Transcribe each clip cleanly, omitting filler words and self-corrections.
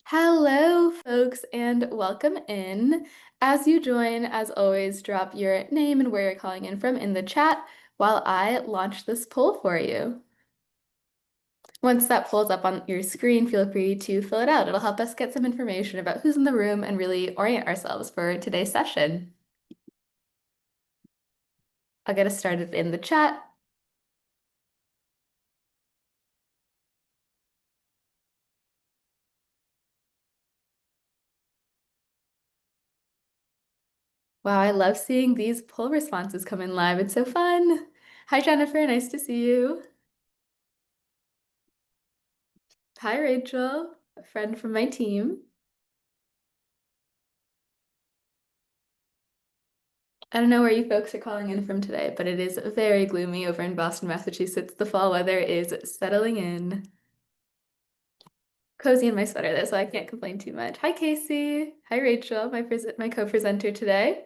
Hello, folks, and welcome in. As you join, as always, drop your name and where you're calling in from in the chat while I launch this poll for you. Once that poll's up on your screen, feel free to fill it out. It'll help us get some information about who's in the room and really orient ourselves for today's session. I'll get us started in the chat. Wow, I love seeing these poll responses come in live. It's so fun. Hi, Jennifer. Nice to see you. Hi, Rachel, a friend from my team. I don't know where you folks are calling in from today, but it is very gloomy over in Boston, Massachusetts. The fall weather is settling in. Cozy in my sweater though, so I can't complain too much. Hi, Casey. Hi, Rachel, my co-presenter today.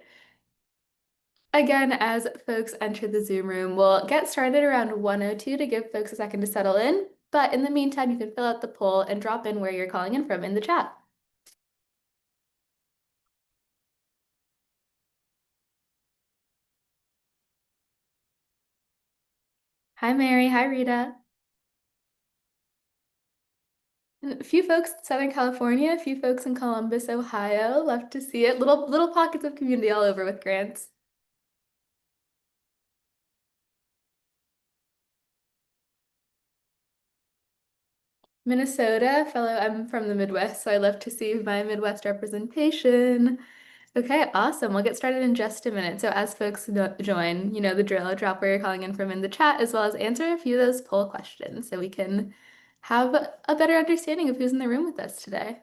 Again, as folks enter the Zoom room, we'll get started around 1:02 to give folks a second to settle in. But in the meantime, you can fill out the poll and drop in where you're calling in from in the chat. Hi, Mary. Hi, Rita. And a few folks in Southern California, a few folks in Columbus, Ohio. Love to see it. Little pockets of community all over with grants. Minnesota, I'm from the Midwest, so I love to see my Midwest representation. Okay, awesome. We'll get started in just a minute. So as folks join, you know the drill, drop where you're calling in from in the chat, as well as answer a few of those poll questions so we can have a better understanding of who's in the room with us today.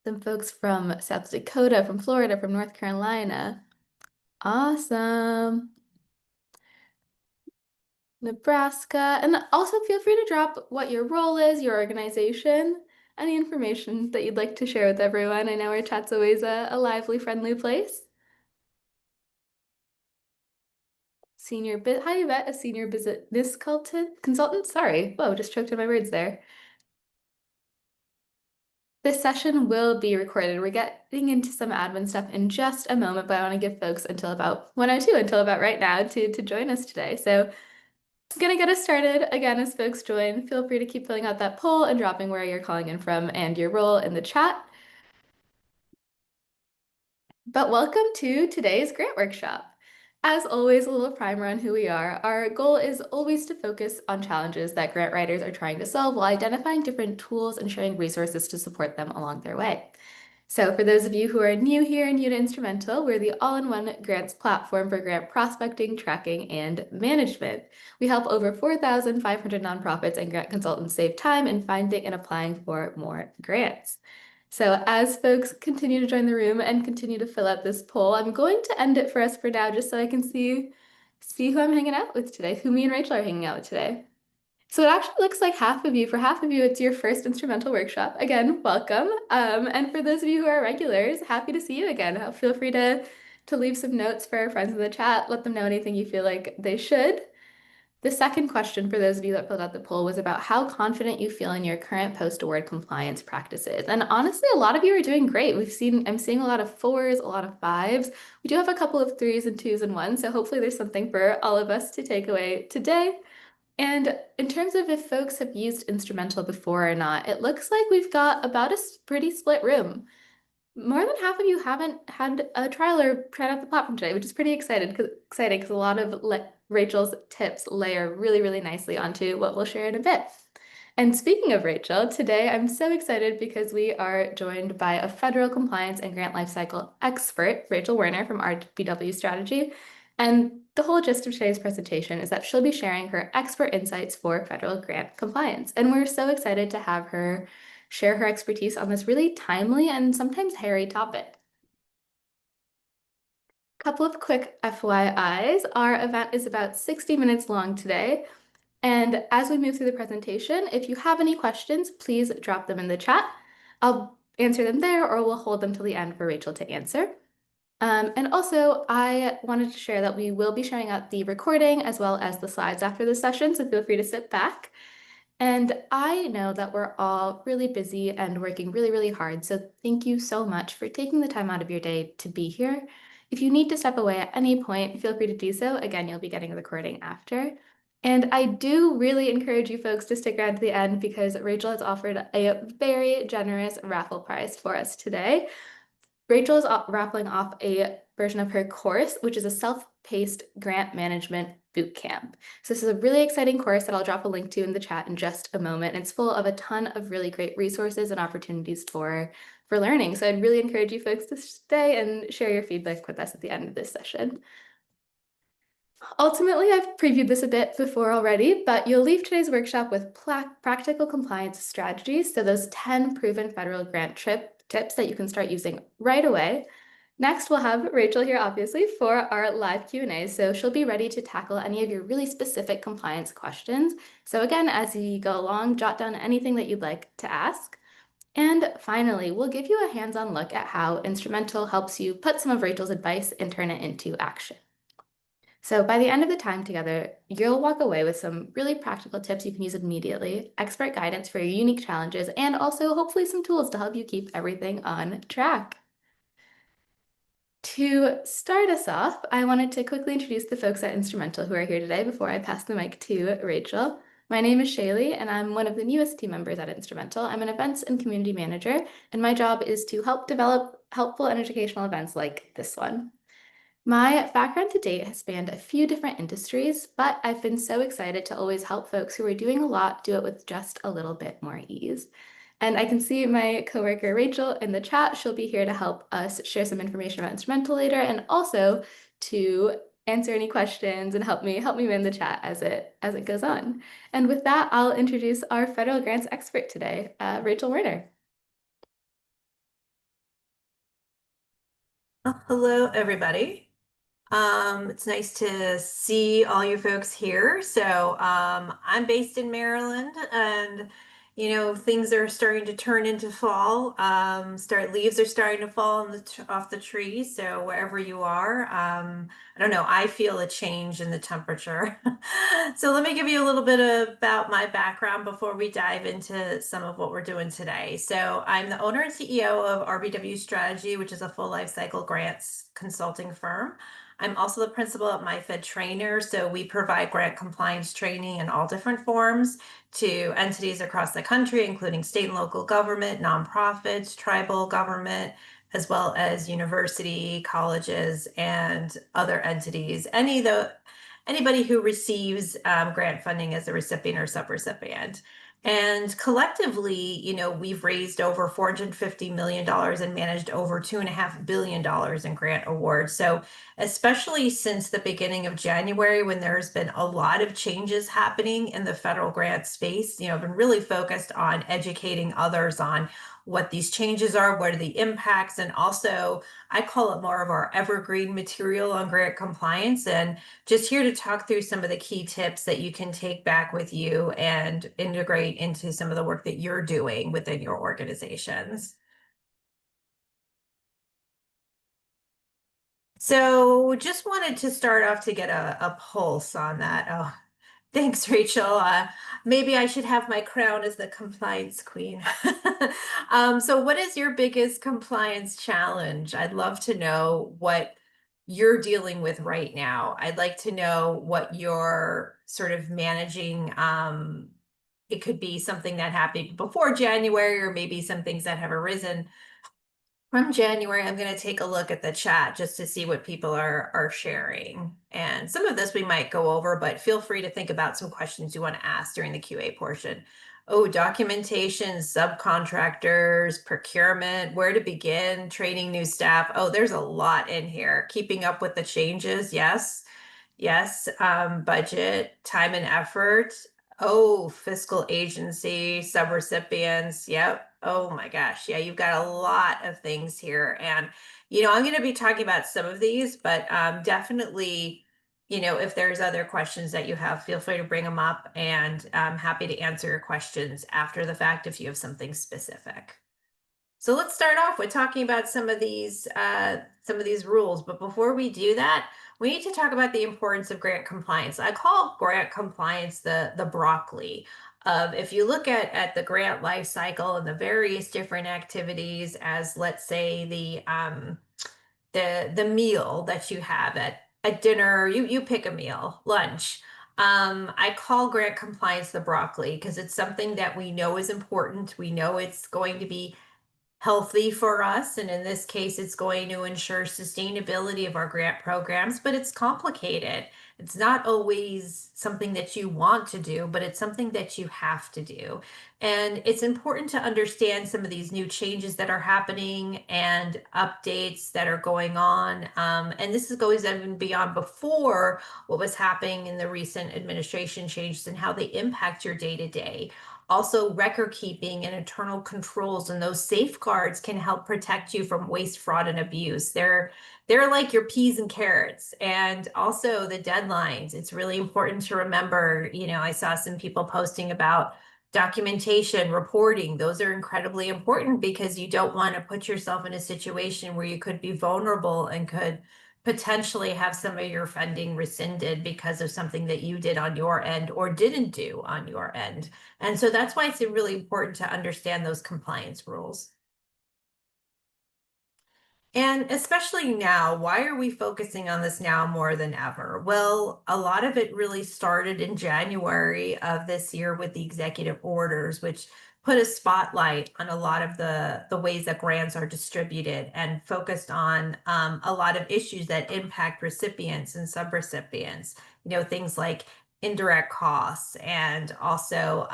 Some folks from South Dakota, from Florida, from North Carolina. Awesome. Nebraska. And also feel free to drop what your role is, your organization, any information that you'd like to share with everyone. I know our chat's always a lively, friendly place. How do you bet a senior business consultant? Sorry. Whoa, just choked on my words there. This session will be recorded. We're getting into some admin stuff in just a moment, but I want to give folks until about 1:02, until about right now to join us today. So gonna get us started. Again, as folks join, feel free to keep filling out that poll and dropping where you're calling in from and your role in the chat. But welcome to today's grant workshop. As always, a little primer on who we are. Our goal is always to focus on challenges that grant writers are trying to solve while identifying different tools and sharing resources to support them along their way. So for those of you who are new here and new to Instrumentl, we're the all-in-one grants platform for grant prospecting, tracking, and management. We help over 4,500 nonprofits and grant consultants save time in finding and applying for more grants. So as folks continue to join the room and continue to fill out this poll, I'm going to end it for us for now, just so I can see who I'm hanging out with today, who me and Rachel are hanging out with today. So it actually looks like for half of you, it's your first Instrumentl workshop. Again, welcome. And for those of you who are regulars, happy to see you again. Feel free to leave some notes for our friends in the chat. Let them know anything you feel like they should. The second question for those of you that filled out the poll was about how confident you feel in your current post-award compliance practices. And honestly, a lot of you are doing great. I'm seeing a lot of fours, a lot of fives. We do have a couple of threes and twos and ones, so hopefully there's something for all of us to take away today. And in terms of if folks have used Instrumentl before or not, it looks like we've got about a pretty split room. More than half of you haven't had a trial or tried out the platform today, which is pretty exciting because a lot of Rachel's tips layer really, really nicely onto what we'll share in a bit. And speaking of Rachel, today I'm so excited because we are joined by a federal compliance and grant lifecycle expert, Rachel Werner from RBW Strategy. And the whole gist of today's presentation is that she'll be sharing her expert insights for federal grant compliance. And we're so excited to have her share her expertise on this really timely and sometimes hairy topic. Couple of quick FYIs. Our event is about 60 minutes long today. And as we move through the presentation, if you have any questions, please drop them in the chat. I'll answer them there or we'll hold them till the end for Rachel to answer. And also, I wanted to share that we will be sharing out the recording as well as the slides after the session, so feel free to sit back. And I know that we're all really busy and working really, really hard, so thank you so much for taking the time out of your day to be here. If you need to step away at any point, feel free to do so. Again, you'll be getting a recording after. And I do really encourage you folks to stick around to the end because Rachel has offered a very generous raffle prize for us today. Rachel is raffling off a version of her course, which is a self-paced grant management boot camp. So this is a really exciting course that I'll drop a link to in the chat in just a moment. It's full of a ton of really great resources and opportunities for learning. So I'd really encourage you folks to stay and share your feedback with us at the end of this session. Ultimately, I've previewed this a bit before already, but you'll leave today's workshop with practical compliance strategies, so those 10 proven federal grant tips that you can start using right away. Next, we'll have Rachel here, obviously, for our live Q&A, so she'll be ready to tackle any of your really specific compliance questions. So again, as you go along, jot down anything that you'd like to ask. And finally, we'll give you a hands-on look at how Instrumentl helps you put some of Rachel's advice and turn it into action. So by the end of the time together, you'll walk away with some really practical tips you can use immediately, expert guidance for your unique challenges, and also hopefully some tools to help you keep everything on track. To start us off, I wanted to quickly introduce the folks at Instrumentl who are here today before I pass the mic to Rachel. My name is Shaylee, and I'm one of the newest team members at Instrumentl. I'm an events and community manager, and my job is to help develop helpful and educational events like this one. My background to date has spanned a few different industries, but I've been so excited to always help folks who are doing a lot do it with just a little bit more ease. And I can see my coworker Rachel in the chat. She'll be here to help us share some information about Instrumentl later and also to answer any questions and help me win the chat as it goes on. And with that, I'll introduce our federal grants expert today, Rachel Werner. Hello, everybody. It's nice to see all you folks here. So I'm based in Maryland, and things are starting to turn into fall. Leaves are starting to fall off the trees. So wherever you are, I don't know. I feel a change in the temperature. So let me give you a little bit about my background before we dive into some of what we're doing today. So I'm the owner and CEO of RBW Strategy, which is a full life cycle grants consulting firm. I'm also the principal at MyFedTrainer, so we provide grant compliance training in all different forms to entities across the country, including state and local government, nonprofits, tribal government, as well as university, colleges, and other entities. Anybody who receives grant funding as a recipient or subrecipient. And collectively, we've raised over $450 million and managed over $2.5 billion in grant awards. So especially since the beginning of January, when there's been a lot of changes happening in the federal grant space, I've been really focused on educating others on what these changes are, what are the impacts, and also I call it more of our evergreen material on grant compliance, and just here to talk through some of the key tips that you can take back with you and integrate into some of the work that you're doing within your organizations. So just wanted to start off to get a pulse on that. Oh, thanks, Rachel. Maybe I should have my crown as the compliance queen. So what is your biggest compliance challenge? I'd love to know what you're dealing with right now. I'd like to know what you're sort of managing. It could be something that happened before January, or maybe some things that have arisen from January. I'm going to take a look at the chat just to see what people are sharing. And some of this we might go over, but feel free to think about some questions you want to ask during the QA portion. Oh, documentation, subcontractors, procurement, where to begin, training new staff. Oh, there's a lot in here. Keeping up with the changes. Yes. Yes. Budget, time and effort. Oh, fiscal agency, subrecipients. Yep. Oh my gosh. Yeah, you've got a lot of things here. And, I'm going to be talking about some of these, but definitely, if there's other questions that you have, feel free to bring them up, and I'm happy to answer your questions after the fact if you have something specific. So let's start off with talking about some of these rules. But before we do that, we need to talk about the importance of grant compliance. I call grant compliance the broccoli of, if you look at the grant life cycle and the various different activities, as let's say the meal that you have at dinner, you pick a meal, lunch. I call grant compliance the broccoli because it's something that we know is important. We know it's going to be healthy for us. And in this case, it's going to ensure sustainability of our grant programs, but it's complicated. It's not always something that you want to do, but it's something that you have to do. And it's important to understand some of these new changes that are happening and updates that are going on. And this goes even beyond before what was happening in the recent administration changes and how they impact your day to day. Also, record keeping and internal controls and those safeguards can help protect you from waste, fraud, and abuse. They're like your peas and carrots. And also the deadlines. It's really important to remember, I saw some people posting about documentation, reporting. Those are incredibly important because you don't want to put yourself in a situation where you could be vulnerable and could potentially have some of your funding rescinded because of something that you did on your end or didn't do on your end. And so that's why it's really important to understand those compliance rules. And especially now, why are we focusing on this now more than ever? Well, a lot of it really started in January of this year with the executive orders, which put a spotlight on a lot of the ways that grants are distributed and focused on a lot of issues that impact recipients and subrecipients, things like indirect costs and also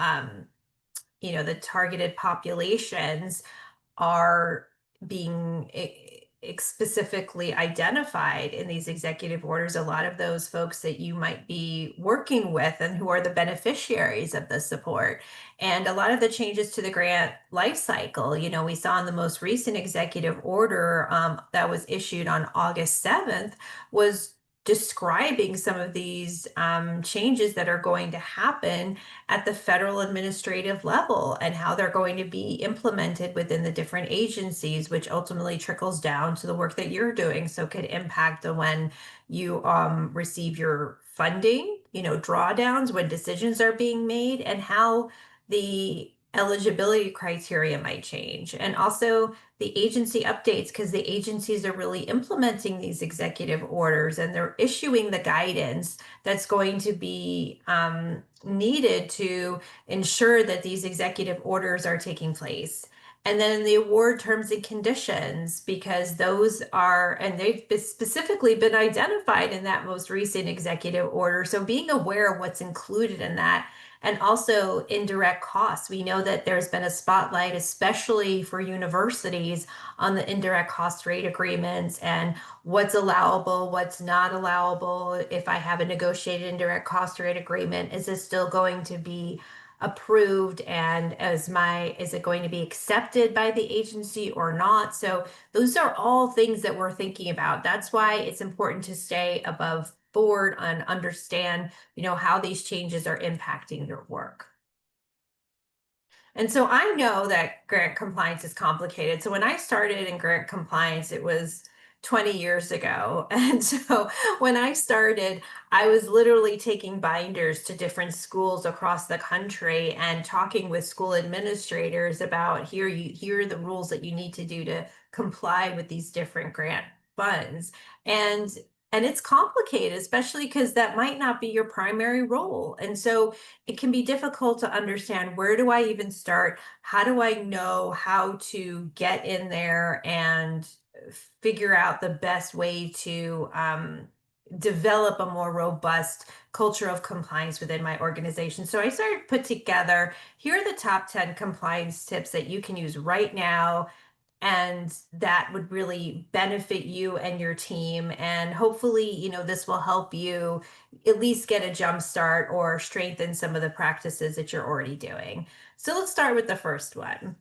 the targeted populations are being specifically identified in these executive orders. A lot of those folks that you might be working with and who are the beneficiaries of the support. And a lot of the changes to the grant life cycle, we saw in the most recent executive order that was issued on August 7th was describing some of these changes that are going to happen at the federal administrative level and how they're going to be implemented within the different agencies, which ultimately trickles down to the work that you're doing. So could impact the when you receive your funding, drawdowns, when decisions are being made, and how the eligibility criteria might change. And also the agency updates, because the agencies are really implementing these executive orders and they're issuing the guidance that's going to be needed to ensure that these executive orders are taking place. And then the award terms and conditions, because those are, and they've specifically been identified in that most recent executive order. So being aware of what's included in that. And also indirect costs. We know that there's been a spotlight, especially for universities, on the indirect cost rate agreements and what's allowable, what's not allowable. If I have a negotiated indirect cost rate agreement, is this still going to be approved, and is it going to be accepted by the agency or not? So those are all things that we're thinking about. That's why it's important to stay above board and understand, how these changes are impacting your work. And so I know that grant compliance is complicated. So when I started in grant compliance, it was 20 years ago. And so when I started, I was literally taking binders to different schools across the country and talking with school administrators about here are the rules that you need to do to comply with these different grant funds. And and it's complicated, especially because that might not be your primary role. And so it can be difficult to understand, where do I even start? How do I know how to get in there and figure out the best way to develop a more robust culture of compliance within my organization? So I started to put together, here are the top 10 compliance tips that you can use right now and that would really benefit you and your team. And hopefully, this will help you at least get a jump start or strengthen some of the practices that you're already doing. So let's start with the first one.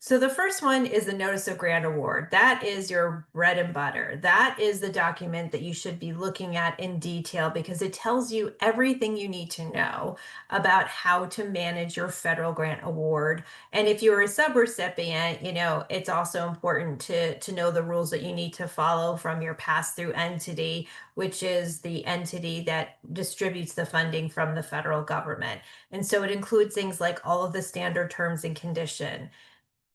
So the first one is the Notice of Grant Award. That is your bread and butter. That is the document that you should be looking at in detail because it tells you everything you need to know about how to manage your federal grant award. And if you're a subrecipient, it's also important to know the rules that you need to follow from your pass-through entity, which is the entity that distributes the funding from the federal government. And so it includes things like all of the standard terms and condition,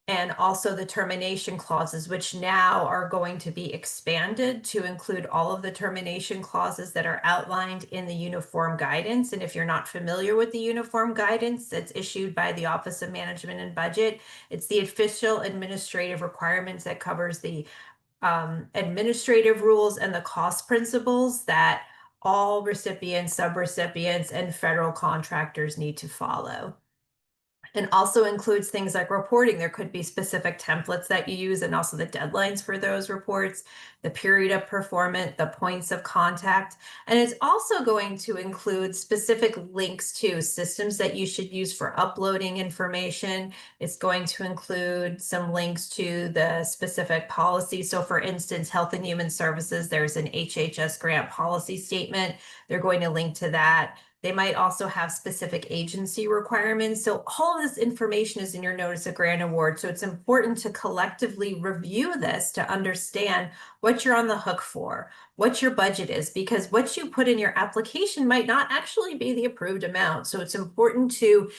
and also the termination clauses, which now are going to be expanded to include all of the termination clauses that are outlined in the uniform guidance. And if you're not familiar with the uniform guidance that's issued by the Office of Management and Budget, it's the official administrative requirements that covers the administrative rules and the cost principles that all recipients, subrecipients, and federal contractors need to follow, and also includes things like reporting. There could be specific templates that you use and also the deadlines for those reports, the period of performance, the points of contact. And it's also going to include specific links to systems that you should use for uploading information. It's going to include some links to the specific policy. So for instance, Health and Human Services, there's an HHS grant policy statement. They're going to link to that. They might also have specific agency requirements. So all of this information is in your Notice of Grant Award. So it's important to collectively review this to understand what you're on the hook for, what your budget is, because what you put in your application might not actually be the approved amount. So it's important to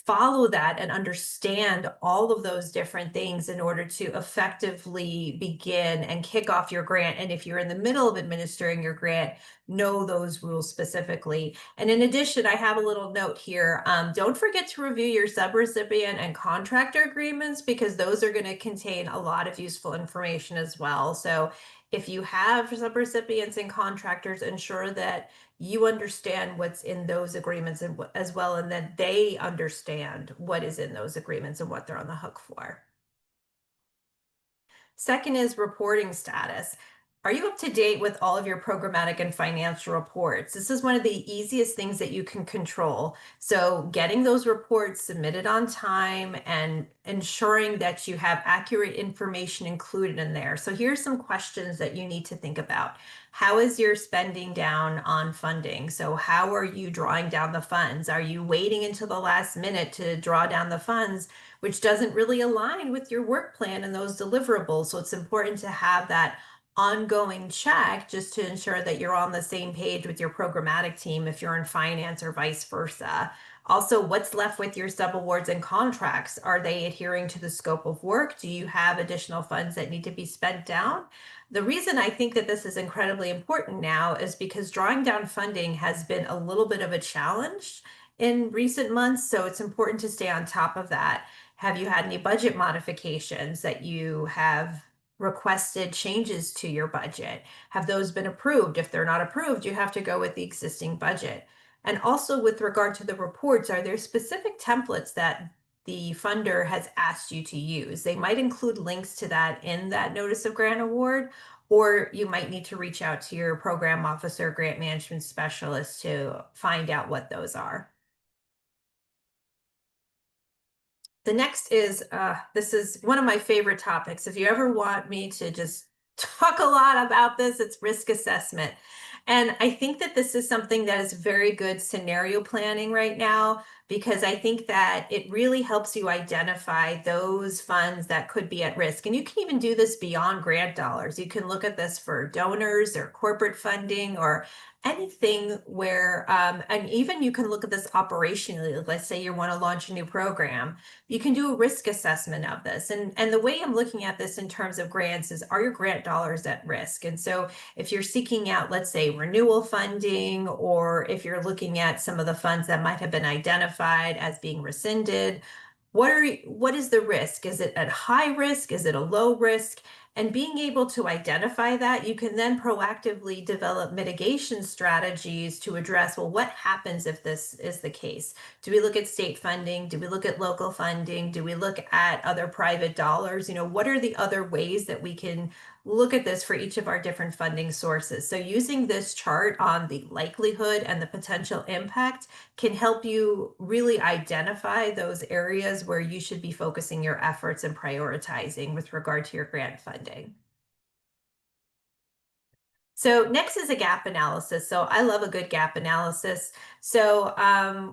follow that and understand all of those different things in order to effectively begin and kick off your grant. And if you're in the middle of administering your grant, know those rules specifically. And in addition, I have a little note here. Don't forget to review your subrecipient and contractor agreements because those are going to contain a lot of useful information as well. So if you have subrecipients and contractors, ensure that you understand what's in those agreements as well, and that they understand what is in those agreements and what they're on the hook for. Second is reporting status. Are you up to date with all of your programmatic and financial reports? This is one of the easiest things that you can control. So getting those reports submitted on time and ensuring that you have accurate information included in there. So here's some questions that you need to think about. How is your spending down on funding? So how are you drawing down the funds? Are you waiting until the last minute to draw down the funds, which doesn't really align with your work plan and those deliverables? So it's important to have that ongoing check just to ensure that you're on the same page with your programmatic team if you're in finance or vice versa. Also, what's left with your subawards and contracts? Are they adhering to the scope of work? Do you have additional funds that need to be spent down? The reason I think that this is incredibly important now is because drawing down funding has been a little bit of a challenge in recent months, so it's important to stay on top of that. Have you had any budget modifications that you have requested changes to your budget? Have those been approved? If they're not approved, you have to go with the existing budget. And also with regard to the reports, are there specific templates that the funder has asked you to use? They might include links to that in that Notice of Grant Award, or you might need to reach out to your program officer, grant management specialist to find out what those are. The next is, this is one of my favorite topics. If you ever want me to just talk a lot about this, it's risk assessment. And I think that this is something that is very good scenario planning right now, because I think that it really helps you identify those funds that could be at risk. And you can even do this beyond grant dollars. You can look at this for donors or corporate funding or anything where, and even you can look at this operationally. Let's say you want to launch a new program. You can do a risk assessment of this. And the way I'm looking at this in terms of grants is, are your grant dollars at risk? And so if you're seeking out, let's say, renewal funding, or if you're looking at some of the funds that might have been identified as being rescinded, what is the risk? Is it at high risk? Is it a low risk? And being able to identify that, you can then proactively develop mitigation strategies to address, well, what happens if this is the case? Do we look at state funding? Do we look at local funding? Do we look at other private dollars? What are the other ways that we can look at this for each of our different funding sources? So using this chart on the likelihood and the potential impact can help you really identify those areas where you should be focusing your efforts and prioritizing with regard to your grant funding. So next is a gap analysis. So I love a good gap analysis. So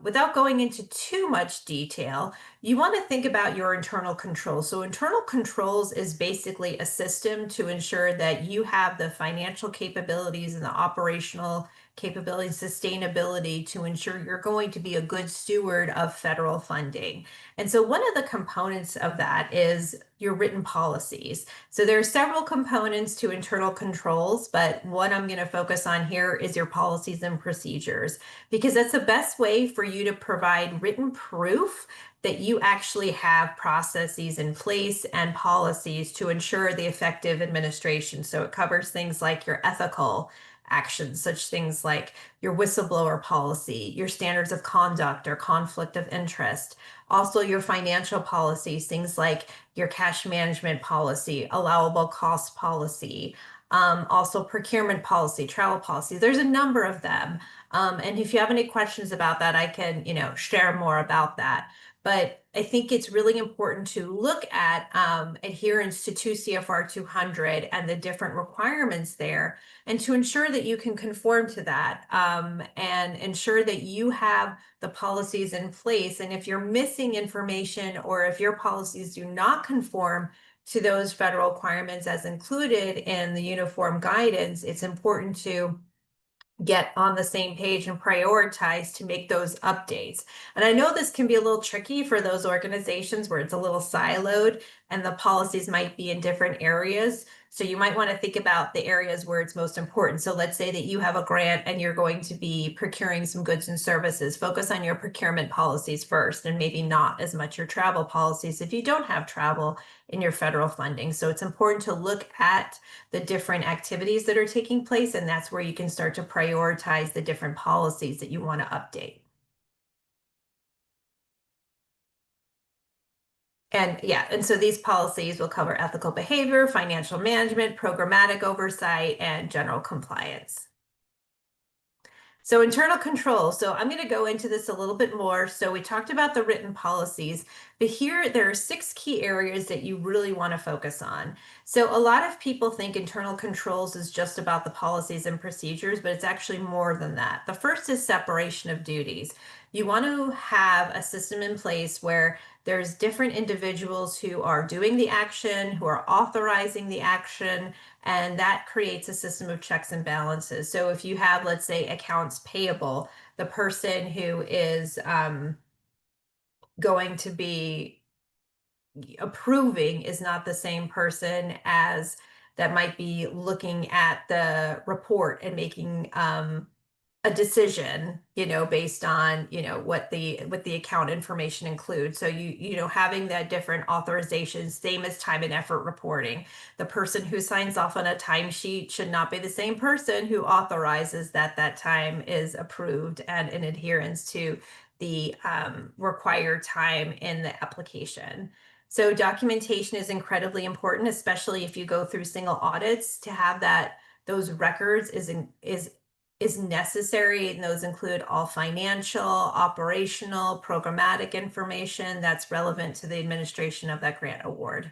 without going into too much detail, you want to think about your internal controls. So internal controls is basically a system to ensure that you have the financial capabilities and the operational capabilities, sustainability to ensure you're going to be a good steward of federal funding. And so one of the components of that is your written policies. So there are several components to internal controls, but what I'm going to focus on here is your policies and procedures, because that's the best way for you to provide written proof that you actually have processes in place and policies to ensure the effective administration. So it covers things like your ethical actions, such things like your whistleblower policy, your standards of conduct or conflict of interest, also your financial policies, things like your cash management policy, allowable cost policy, also procurement policy, travel policy. There's a number of them. And if you have any questions about that, I can, share more about that. But I think it's really important to look at adherence to 2 CFR 200 and the different requirements there, and to ensure that you can conform to that and ensure that you have the policies in place. And if you're missing information or if your policies do not conform to those federal requirements as included in the uniform guidance, it's important to get on the same page and prioritize to make those updates. And I know this can be a little tricky for those organizations where it's a little siloed and the policies might be in different areas. So you might want to think about the areas where it's most important. So let's say that you have a grant and you're going to be procuring some goods and services. Focus on your procurement policies first, and maybe not as much your travel policies if you don't have travel in your federal funding. So it's important to look at the different activities that are taking place, and that's where you can start to prioritize the different policies that you want to update. And so these policies will cover ethical behavior, financial management, programmatic oversight, and general compliance. So internal control. So I'm going to go into this a little bit more. So we talked about the written policies, but here there are 6 key areas that you really want to focus on. So a lot of people think internal controls is just about the policies and procedures, but it's actually more than that. The first is separation of duties. You want to have a system in place where there's different individuals who are doing the action, who are authorizing the action, and that creates a system of checks and balances. So if you have, let's say, accounts payable, the person who is going to be approving is not the same person as that might be looking at the report and making a decision, based on, what the account information includes. So having that different authorizations, same as time and effort reporting. The person who signs off on a timesheet should not be the same person who authorizes that time is approved and in adherence to the required time in the application. So documentation is incredibly important, especially if you go through single audits, to have those records is necessary, and those include all financial, operational, programmatic information that's relevant to the administration of that grant award.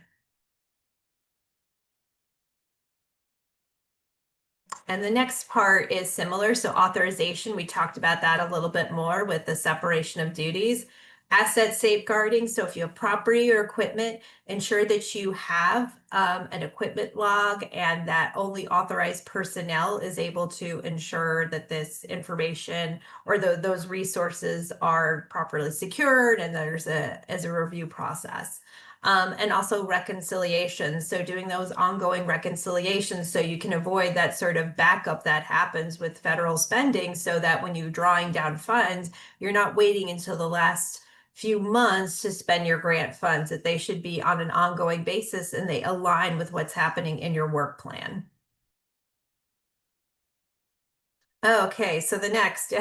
And the next part is similar. So authorization, we talked about that a little bit more with the separation of duties. Asset safeguarding. So if you have property or equipment, ensure that you have an equipment log and that only authorized personnel is able to ensure that this information or those resources are properly secured, and there's a review process. And also reconciliation. So doing those ongoing reconciliations so you can avoid that sort of backup that happens with federal spending, so that when you're drawing down funds, you're not waiting until the last few months to spend your grant funds, that they should be on an ongoing basis and they align with what's happening in your work plan. Okay, so the next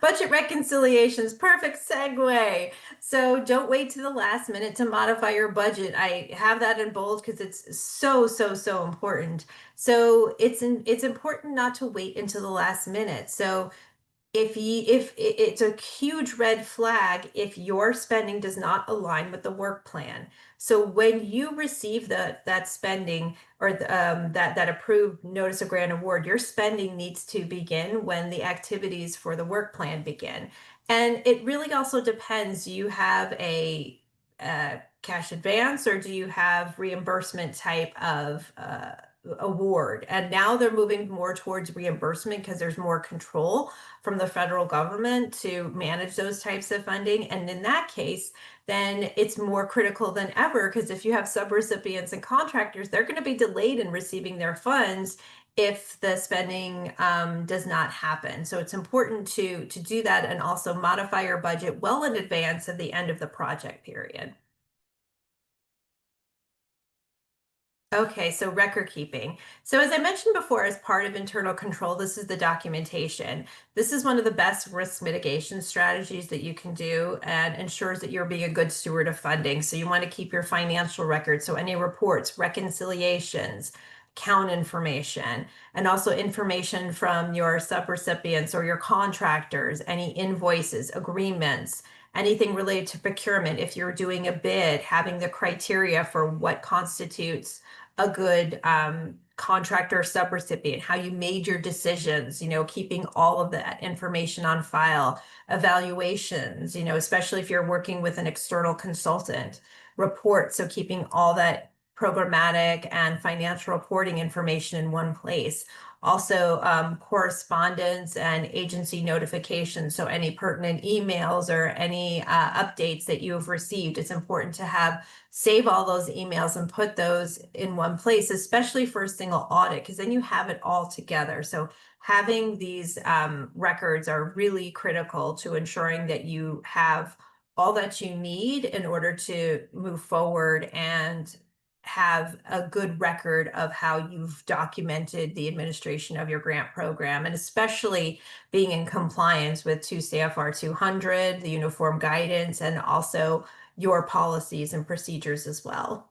budget reconciliations, perfect segue. So don't wait to the last minute to modify your budget. I have that in bold because it's so important. So it's important not to wait until the last minute. So if it's a huge red flag if your spending does not align with the work plan. So when you receive that spending or that approved notice of grant award, your spending needs to begin when the activities for the work plan begin. And it really also depends. Do you have a cash advance or do you have reimbursement type of award? And now they're moving more towards reimbursement because there's more control from the federal government to manage those types of funding. And in that case, then it's more critical than ever because if you have subrecipients and contractors, they're going to be delayed in receiving their funds if the spending does not happen. So it's important to do that and also modify your budget well in advance of the end of the project period. Okay, so record keeping. So as I mentioned before, as part of internal control, this is the documentation. This is one of the best risk mitigation strategies that you can do and ensures that you're being a good steward of funding. So you want to keep your financial records. So any reports, reconciliations, count information, and also information from your subrecipients or your contractors, any invoices, agreements, anything related to procurement. If you're doing a bid, having the criteria for what constitutes a good contractor subrecipient, how you made your decisions, keeping all of that information on file, evaluations, especially if you're working with an external consultant, reports. So keeping all that programmatic and financial reporting information in one place. Also, correspondence and agency notifications. So any pertinent emails or any updates that you have received, it's important to save all those emails and put those in one place, especially for a single audit, because then you have it all together. So having these records are really critical to ensuring that you have all that you need in order to move forward and have a good record of how you've documented the administration of your grant program, and especially being in compliance with 2 CFR 200, the uniform guidance, and also your policies and procedures as well.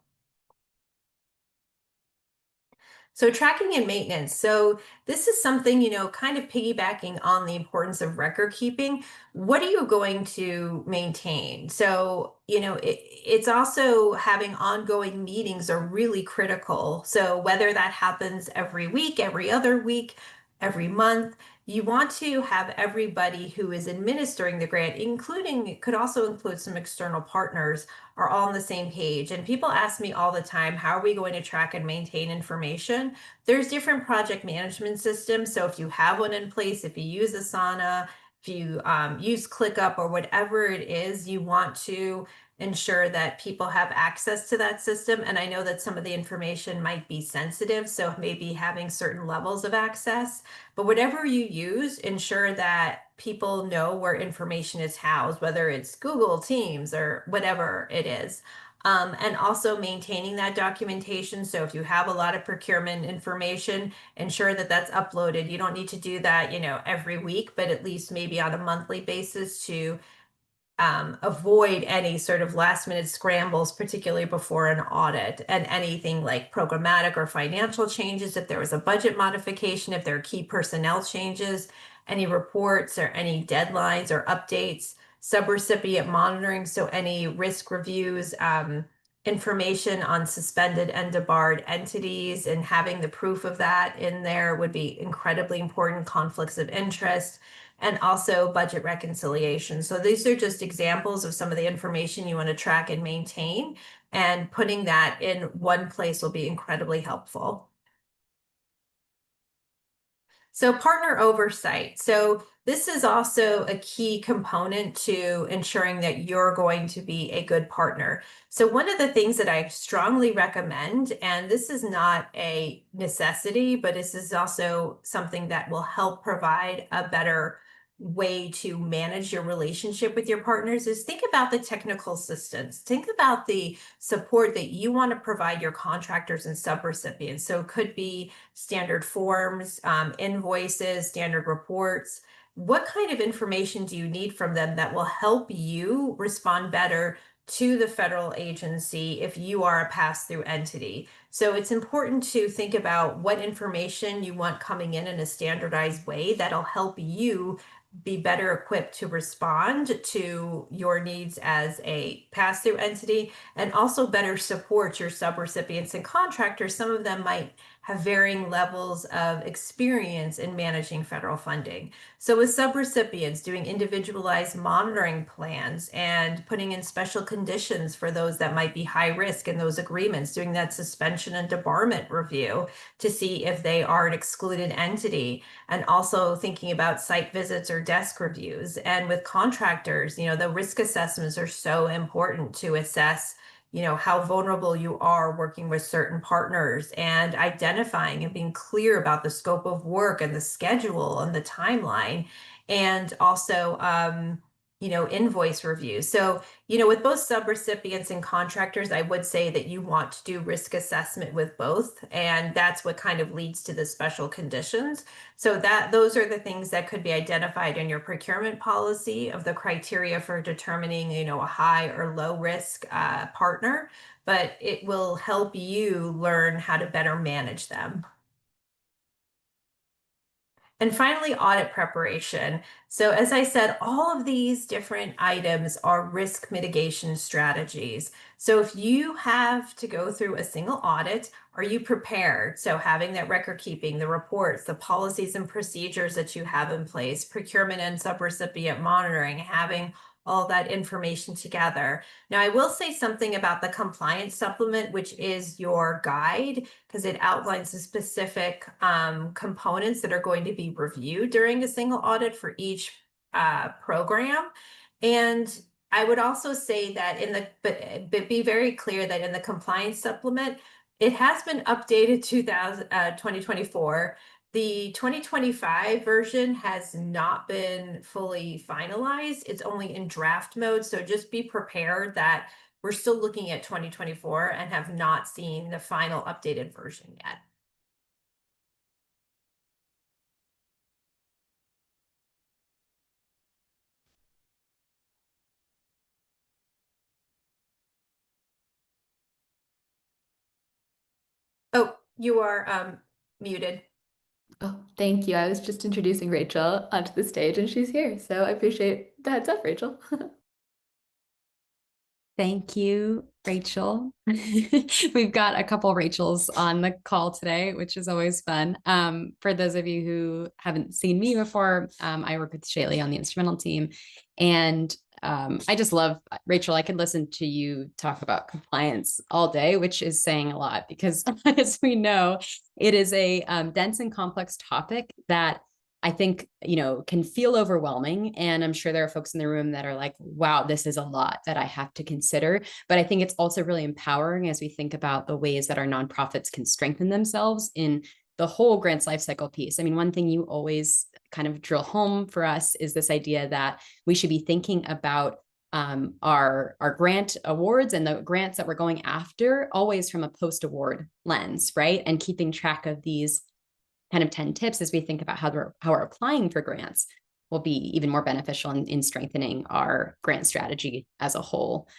So tracking and maintenance. So this is something, kind of piggybacking on the importance of record keeping. What are you going to maintain? So, it's also having ongoing meetings are really critical. So whether that happens every week, every other week, every month, you want to have everybody who is administering the grant, including, it could also include some external partners, are all on the same page. And people ask me all the time, how are we going to track and maintain information? There's different project management systems. So if you have one in place, if you use Asana, if you use ClickUp or whatever it is, you want to ensure that people have access to that system. And I know that some of the information might be sensitive, so maybe having certain levels of access, but whatever you use, ensure that people know where information is housed, whether it's Google Teams or whatever it is. And also maintaining that documentation. So if you have a lot of procurement information, ensure that that's uploaded. You don't need to do that, every week, but at least maybe on a monthly basis to avoid any sort of last minute scrambles, particularly before an audit, and anything like programmatic or financial changes. If there was a budget modification, if there are key personnel changes, any reports or any deadlines or updates, subrecipient monitoring. So any risk reviews, information on suspended and debarred entities, and having the proof of that in there would be incredibly important. Conflicts of interest, and also budget reconciliation. So these are just examples of some of the information you want to track and maintain, and putting that in one place will be incredibly helpful. So partner oversight. So this is also a key component to ensuring that you're going to be a good partner. So one of the things that I strongly recommend, and this is not a necessity, but this is also something that will help provide a better way to manage your relationship with your partners is think about the technical assistance. Think about the support that you want to provide your contractors and subrecipients. So it could be standard forms, invoices, standard reports. What kind of information do you need from them that will help you respond better to the federal agency if you are a pass-through entity? So it's important to think about what information you want coming in a standardized way that'll help you be better equipped to respond to your needs as a pass-through entity, and also better support your subrecipients and contractors. Some of them might have varying levels of experience in managing federal funding. So with subrecipients, doing individualized monitoring plans and putting in special conditions for those that might be high risk in those agreements, doing that suspension and debarment review to see if they are an excluded entity, and also thinking about site visits or desk reviews. And with contractors, the risk assessments are so important to assess how vulnerable you are working with certain partners, and identifying and being clear about the scope of work and the schedule and the timeline, and also invoice reviews. So with both subrecipients and contractors, I would say that you want to do risk assessment with both, and that's what kind of leads to the special conditions. So those are the things that could be identified in your procurement policy of the criteria for determining, a high or low risk partner, but it will help you learn how to better manage them. And finally, audit preparation. So as I said, all of these different items are risk mitigation strategies. So if you have to go through a single audit, are you prepared? So having that record keeping, the reports, the policies and procedures that you have in place, procurement and subrecipient monitoring, having all that information together. Now, I will say something about the compliance supplement, which is your guide, because it outlines the specific components that are going to be reviewed during a single audit for each program. And I would also say that but be very clear that in the compliance supplement, it has been updated 2024. The 2025 version has not been fully finalized. It's only in draft mode. So just be prepared that we're still looking at 2024 and have not seen the final updated version yet. Oh, you are muted. Oh, thank you. I was just introducing Rachel onto the stage and she's here. So I appreciate the heads up, Rachel. Thank you, Rachel. We've got a couple Rachels on the call today, which is always fun. For those of you who haven't seen me before, I work with Shaylee on the Instrumentl team. And I just love, Rachel, I could listen to you talk about compliance all day, which is saying a lot because as we know, it is a dense and complex topic that I think, can feel overwhelming. And I'm sure there are folks in the room that are like, wow, this is a lot that I have to consider. But I think it's also really empowering as we think about the ways that our nonprofits can strengthen themselves in the whole grants lifecycle piece. I mean, one thing you always kind of drill home for us is this idea that we should be thinking about our grant awards and the grants that we're going after always from a post-award lens, right? And keeping track of these kind of 10 tips as we think about how we're applying for grants will be even more beneficial in strengthening our grant strategy as a whole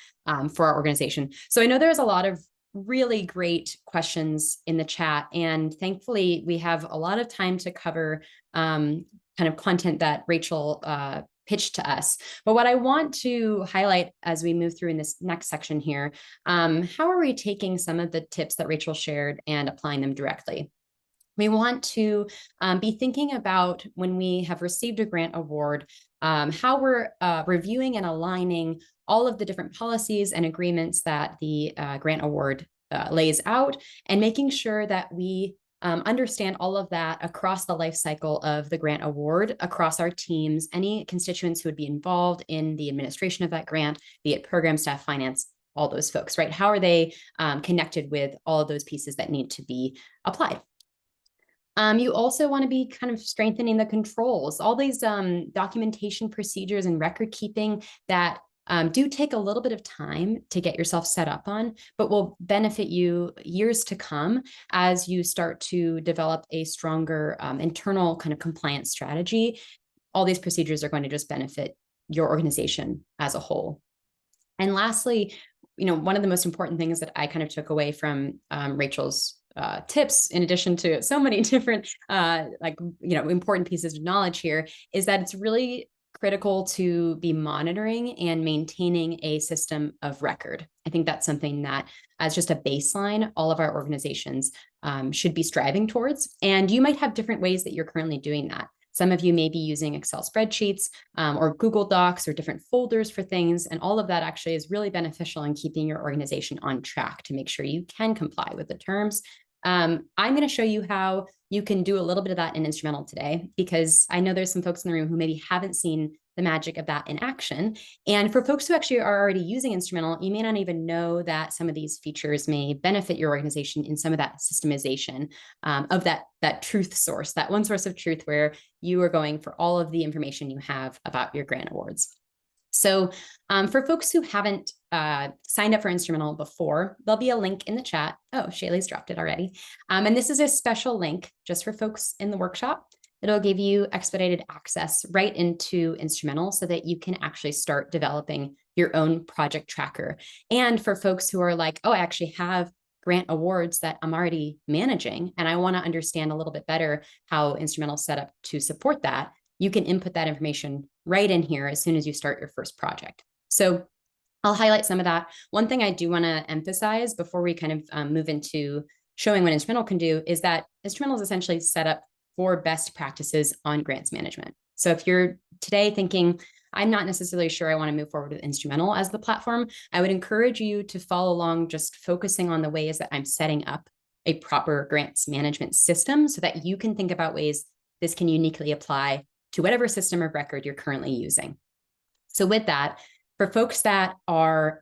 for our organization. So I know there's a lot of really great questions in the chat, and thankfully we have a lot of time to cover kind of content that Rachel pitched to us. But what I want to highlight as we move through in this next section here, how are we taking some of the tips that Rachel shared and applying them directly? We want to be thinking about when we have received a grant award, how we're reviewing and aligning all of the different policies and agreements that the grant award lays out, and making sure that we understand all of that across the life cycle of the grant award, across our teams, any constituents who would be involved in the administration of that grant, be it program staff, finance, all those folks, right? How are they connected with all of those pieces that need to be applied? You also want to be kind of strengthening the controls, all these documentation procedures and record keeping that do take a little bit of time to get yourself set up on, but will benefit you years to come as you start to develop a stronger internal kind of compliance strategy. All these procedures are going to just benefit your organization as a whole. And lastly, one of the most important things that I kind of took away from Rachel's tips, in addition to so many different important pieces of knowledge here, is that it's really critical to be monitoring and maintaining a system of record. I think that's something that, as just a baseline, all of our organizations should be striving towards. And you might have different ways that you're currently doing that. Some of you may be using Excel spreadsheets or Google Docs or different folders for things. And all of that actually is really beneficial in keeping your organization on track to make sure you can comply with the terms. I'm going to show you how you can do a little bit of that in Instrumentl today, because I know there's some folks in the room who maybe haven't seen the magic of that in action. And for folks who actually are already using Instrumentl, you may not even know that some of these features may benefit your organization in some of that systemization of that truth source, that one source of truth where you are going for all of the information you have about your grant awards. So for folks who haven't signed up for Instrumentl before, there'll be a link in the chat. Oh, Shaylee's dropped it already. And this is a special link just for folks in the workshop. It'll give you expedited access right into Instrumentl so that you can actually start developing your own project tracker. And for folks who are like, oh, I actually have grant awards that I'm already managing, and I want to understand a little bit better how Instrumentl's set up to support that, you can input that information right in here as soon as you start your first project. So I'll highlight some of that. One thing I do want to emphasize before we kind of move into showing what Instrumentl can do is that Instrumentl is essentially set up for best practices on grants management. So if you're today thinking, I'm not necessarily sure I want to move forward with Instrumentl as the platform, I would encourage you to follow along, just focusing on the ways that I'm setting up a proper grants management system so that you can think about ways this can uniquely apply to whatever system of record you're currently using. So with that, for folks that are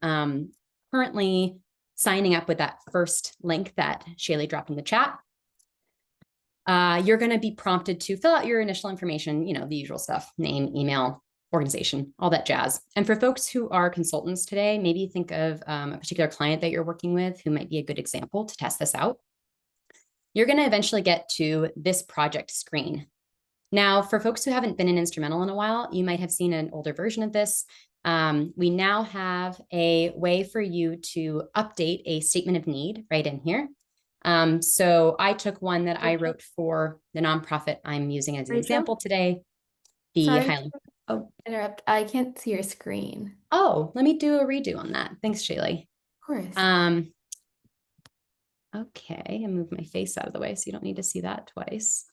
currently signing up with that first link that Shaylee dropped in the chat, you're going to be prompted to fill out your initial information, the usual stuff, name, email, organization, all that jazz. And for folks who are consultants today, maybe think of a particular client that you're working with who might be a good example to test this out. You're going to eventually get to this project screen. Now, for folks who haven't been in Instrumentl in a while, you might have seen an older version of this. We now have a way for you to update a statement of need right in here. So I took one that I wrote for the nonprofit I'm using as an example today. Sorry to interrupt. I can't see your screen. Oh, let me do a redo on that. Thanks, Shaylee. Of course. Okay, I moved my face out of the way so you don't need to see that twice.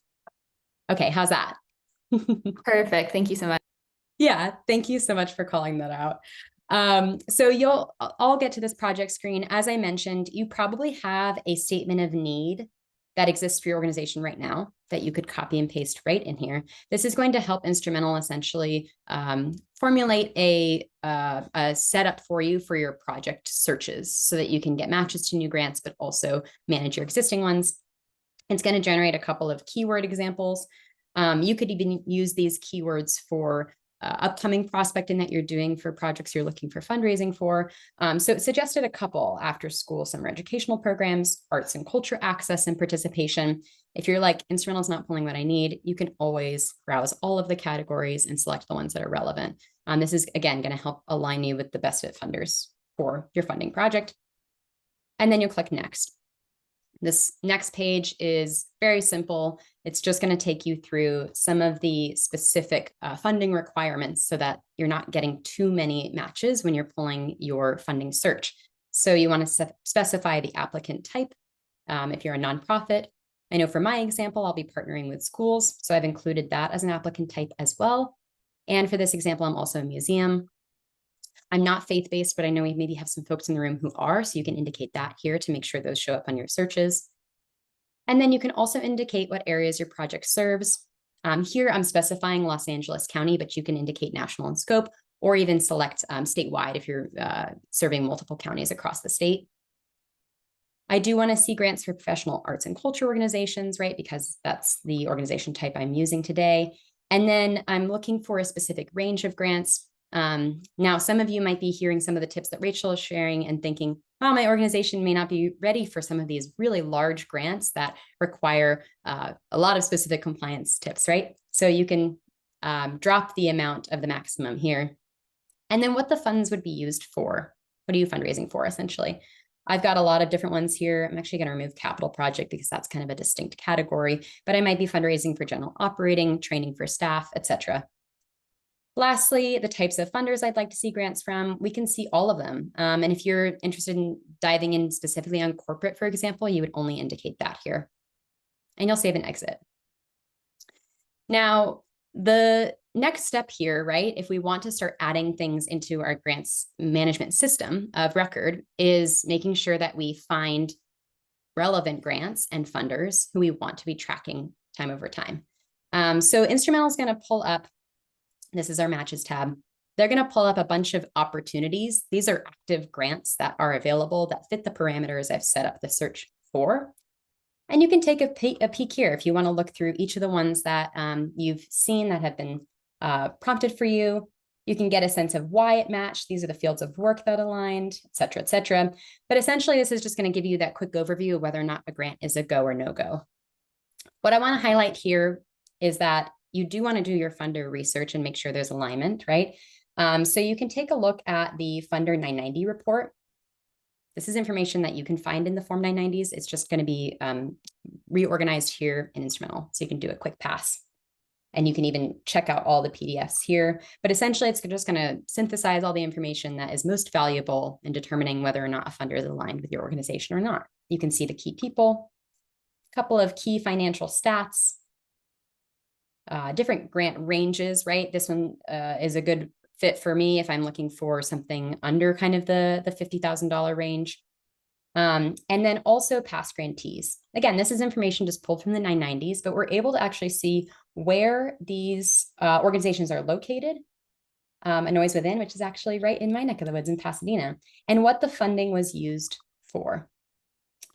Okay, how's that? Perfect. Thank you so much. Yeah, thank you so much for calling that out. So I'll get to this project screen. As I mentioned, you probably have a statement of need that exists for your organization right now that you could copy and paste right in here. This is going to help Instrumentl essentially formulate a setup for you for your project searches so that you can get matches to new grants, but also manage your existing ones. It's going to generate a couple of keyword examples. You could even use these keywords for upcoming prospecting that you're doing for projects you're looking for fundraising for. So it suggested a couple: after school summer educational programs, arts and culture access and participation. If you're like, Instrumentl's not pulling what I need, you can always browse all of the categories and select the ones that are relevant. This is, again, going to help align you with the best fit funders for your funding project. And then you'll click next. This next page is very simple. It's just going to take you through some of the specific funding requirements so that you're not getting too many matches when you're pulling your funding search. So you want to specify the applicant type. If you're a nonprofit, I know for my example, I'll be partnering with schools, so I've included that as an applicant type as well. And for this example, I'm also a museum. I'm not faith-based, but I know we maybe have some folks in the room who are, so you can indicate that here to make sure those show up on your searches. And then you can also indicate what areas your project serves. Here I'm specifying Los Angeles County, but you can indicate national in scope, or even select statewide if you're serving multiple counties across the state. I do want to see grants for professional arts and culture organizations, right? Because that's the organization type I'm using today. And then I'm looking for a specific range of grants. Now, some of you might be hearing some of the tips that Rachel is sharing and thinking, oh, my organization may not be ready for some of these really large grants that require a lot of specific compliance tips, right? So you can drop the amount of the maximum here. And then what the funds would be used for. What are you fundraising for, essentially? I've got a lot of different ones here. I'm actually going to remove capital project because that's kind of a distinct category, but I might be fundraising for general operating, training for staff, etc. Lastly, the types of funders I'd like to see grants from, we can see all of them. And if you're interested in diving in specifically on corporate, for example, you would only indicate that here. And you'll save and exit. Now, the next step here, right, if we want to start adding things into our grants management system of record, is making sure that we find relevant grants and funders who we want to be tracking time over time. So Instrumentl is going to pull up, this is our matches tab. They're going to pull up a bunch of opportunities. These are active grants that are available that fit the parameters I've set up the search for. And you can take a peek here if you want to look through each of the ones that you've seen that have been prompted for you. You can get a sense of why it matched. These are the fields of work that aligned, et cetera, et cetera. But essentially, this is just going to give you that quick overview of whether or not a grant is a go or no go. What I want to highlight here is that you do want to do your funder research and make sure there's alignment, right? So you can take a look at the Funder 990 report. This is information that you can find in the Form 990s. It's just going to be reorganized here in Instrumentl, so you can do a quick pass. And you can even check out all the PDFs here. But essentially, it's just going to synthesize all the information that is most valuable in determining whether or not a funder is aligned with your organization or not. You can see the key people, a couple of key financial stats, different grant ranges, right? This one is a good fit for me if I'm looking for something under kind of the $50,000 range. And then also past grantees. Again, this is information just pulled from the 990s, but we're able to actually see where these organizations are located. A Noise Within, which is actually right in my neck of the woods in Pasadena, and what the funding was used for.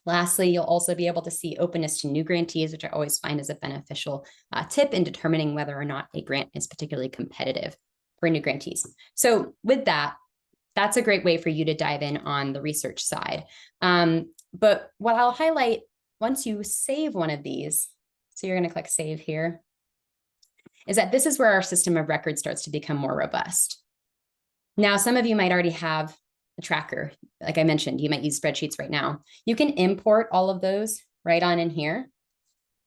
Lastly, you'll also be able to see openness to new grantees, which I always find is a beneficial tip in determining whether or not a grant is particularly competitive for new grantees. So with that, that's a great way for you to dive in on the research side. But what I'll highlight once you save one of these, so you're going to click save here, is that this is where our system of record starts to become more robust. Now, some of you might already have a tracker. Like I mentioned, you might use spreadsheets right now. You can import all of those right on in here.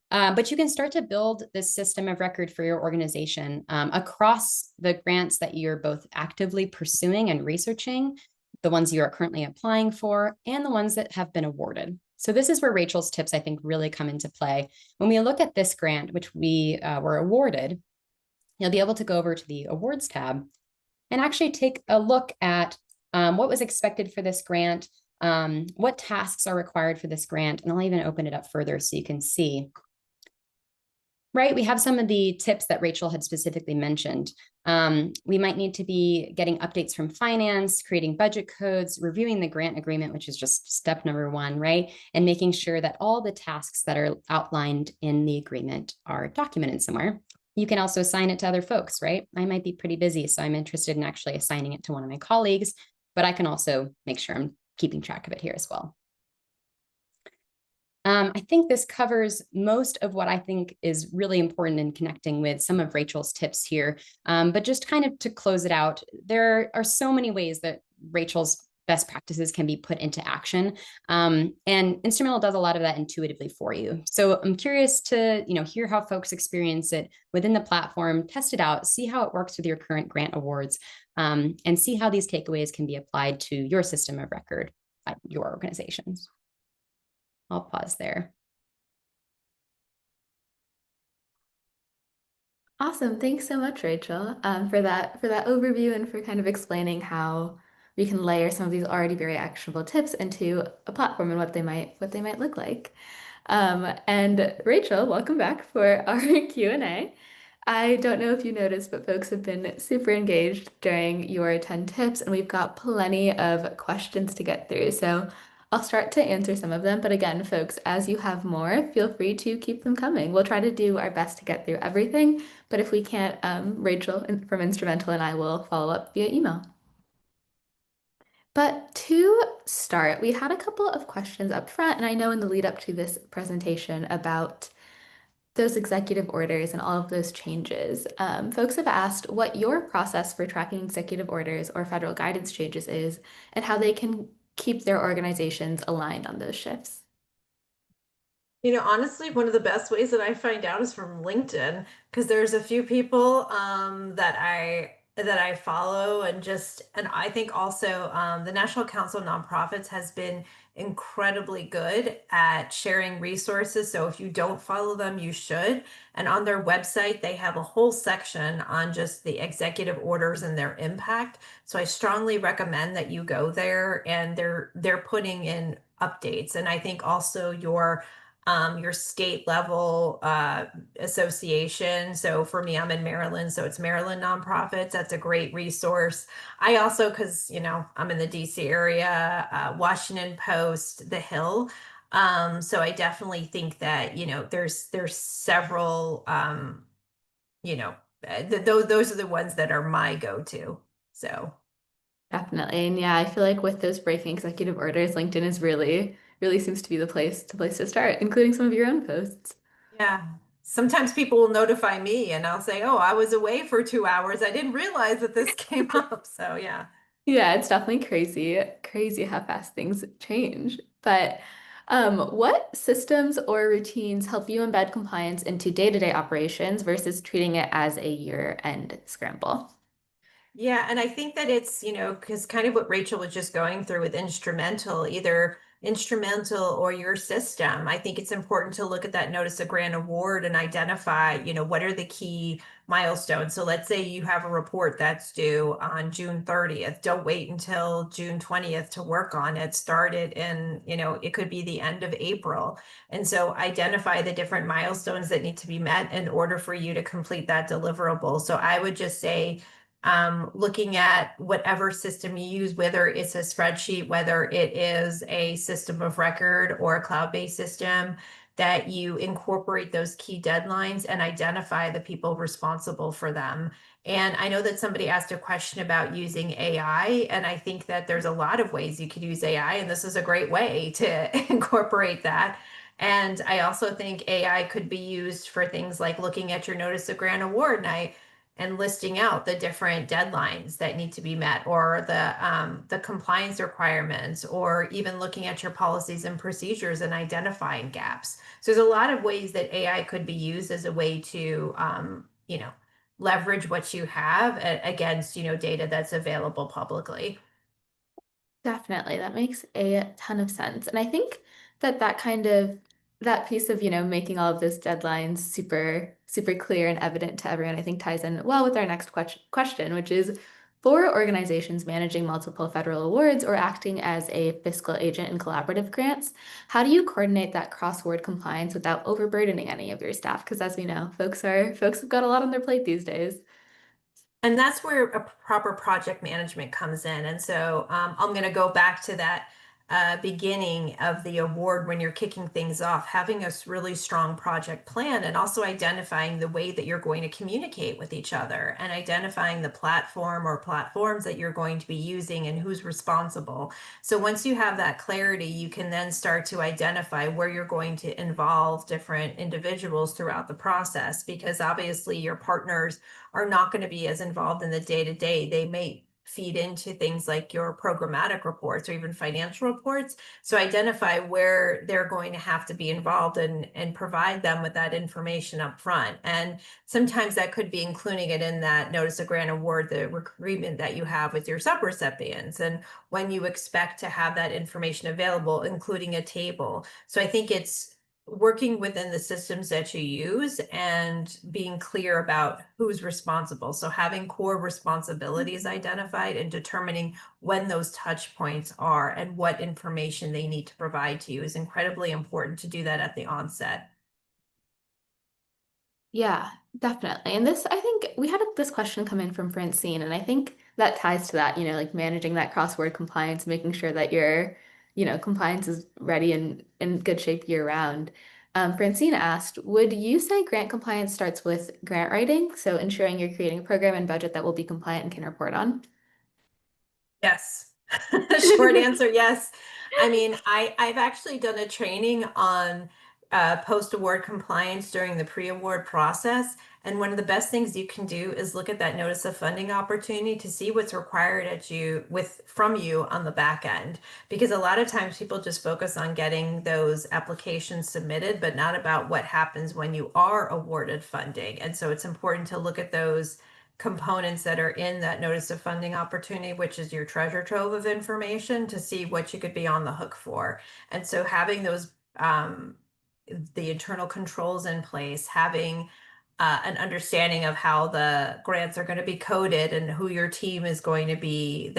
But you can start to build this system of record for your organization across the grants that you're both actively pursuing and researching, the ones you are currently applying for, and the ones that have been awarded. So this is where Rachel's tips, I think, really come into play. When we look at this grant, which we were awarded, you'll be able to go over to the awards tab and actually take a look at what was expected for this grant, what tasks are required for this grant, and I'll even open it up further so you can see. Right, we have some of the tips that Rachel had specifically mentioned. We might need to be getting updates from finance, creating budget codes, reviewing the grant agreement, which is just step number one, right? And making sure that all the tasks that are outlined in the agreement are documented somewhere. You can also assign it to other folks, right? I might be pretty busy, so I'm interested in actually assigning it to one of my colleagues, but I can also make sure I'm keeping track of it here as well. I think this covers most of what I think is really important in connecting with some of Rachel's tips here. But just kind of to close it out, there are so many ways that Rachel's best practices can be put into action. And Instrumentl does a lot of that intuitively for you. So I'm curious to hear how folks experience it within the platform, test it out, see how it works with your current grant awards, and see how these takeaways can be applied to your system of record at your organizations. I'll pause there. Awesome. Thanks so much, Rachel, for that overview and for kind of explaining how we can layer some of these already very actionable tips into a platform and what they might look like. And Rachel, welcome back for our Q&A. I don't know if you noticed, but folks have been super engaged during your 10 tips, and we've got plenty of questions to get through. So I'll start to answer some of them, but again, folks, as you have more, feel free to keep them coming. We'll try to do our best to get through everything, but if we can't, Rachel from Instrumental and I will follow up via email. But to start, we had a couple of questions up front, and I know in the lead up to this presentation about those executive orders and all of those changes. Folks have asked what your process for tracking executive orders or federal guidance changes is and how they can keep their organizations aligned on those shifts. Honestly, one of the best ways that I find out is from LinkedIn because there's a few people that I follow and I think also the National Council of Nonprofits has been incredibly good at sharing resources. So if you don't follow them, you should. And on their website, they have a whole section on just the executive orders and their impact. So I strongly recommend that you go there and they're putting in updates. And I think also your state level association. So for me, I'm in Maryland, so it's Maryland Nonprofits. That's a great resource. I also, because I'm in the DC area, Washington Post, The Hill. So I definitely think that there's several those are the ones that are my go-to. So. Definitely. And yeah, I feel like with those breaking executive orders, LinkedIn is really seems to be the place to start, including some of your own posts. Yeah. Sometimes people will notify me and I'll say, oh, I was away for 2 hours. I didn't realize that this came up. So yeah. Yeah, it's definitely crazy how fast things change. But what systems or routines help you embed compliance into day-to-day operations versus treating it as a year-end scramble? Yeah, and I think that it's, because kind of what Rachel was just going through with Instrumentl, either Instrumentl or your system. I think it's important to look at that notice of grant award and identify, what are the key milestones. So let's say you have a report that's due on June 30th. Don't wait until June 20th to work on it. Start it in, it could be the end of April. And so identify the different milestones that need to be met in order for you to complete that deliverable. So I would just say, looking at whatever system you use, whether it's a spreadsheet, whether it is a system of record or a cloud-based system, that you incorporate those key deadlines and identify the people responsible for them. And I know that somebody asked a question about using AI, and I think that there's a lot of ways you could use AI, and this is a great way to incorporate that. And I also think AI could be used for things like looking at your notice of grant award. And listing out the different deadlines that need to be met or the compliance requirements or even looking at your policies and procedures and identifying gaps. So there's a lot of ways that AI could be used as a way to leverage what you have against data that's available publicly. Definitely. That makes a ton of sense. And I think that kind of that piece of, making all of those deadlines super clear and evident to everyone, I think ties in well with our next question, which is for organizations managing multiple federal awards or acting as a fiscal agent in collaborative grants, how do you coordinate that cross-award compliance without overburdening any of your staff? Because as we know, folks have got a lot on their plate these days. And that's where a proper project management comes in. And so I'm going to go back to that beginning of the award when you're kicking things off, having a really strong project plan and also identifying the way that you're going to communicate with each other and identifying the platform or platforms that you're going to be using and who's responsible. So once you have that clarity, you can then start to identify where you're going to involve different individuals throughout the process, because obviously your partners are not going to be as involved in the day to day. They may feed into things like your programmatic reports or even financial reports. So identify where they're going to have to be involved and provide them with that information up front. And sometimes that could be including it in that notice of grant award, the agreement that you have with your subrecipients, and when you expect to have that information available, including a table. So I think it's working within the systems that you use and being clear about who's responsible. So having core responsibilities identified and determining when those touch points are and what information they need to provide to you is incredibly important to do that at the onset. Yeah, definitely. And this, I think we had this question come in from Francine, and I think that ties to that, like managing that crossword compliance, making sure that you're compliance is ready and in good shape year round. Francine asked, would you say grant compliance starts with grant writing? So ensuring you're creating a program and budget that will be compliant and can report on? Yes. Short answer, yes. I mean, I've actually done a training on post-award compliance during the pre-award process. And one of the best things you can do is look at that notice of funding opportunity to see what's required from you on the back end. Because a lot of times people just focus on getting those applications submitted, but not about what happens when you are awarded funding. And so it's important to look at those components that are in that notice of funding opportunity, which is your treasure trove of information, to see what you could be on the hook for. And so having those the internal controls in place, having an understanding of how the grants are going to be coded and who your team is going to be,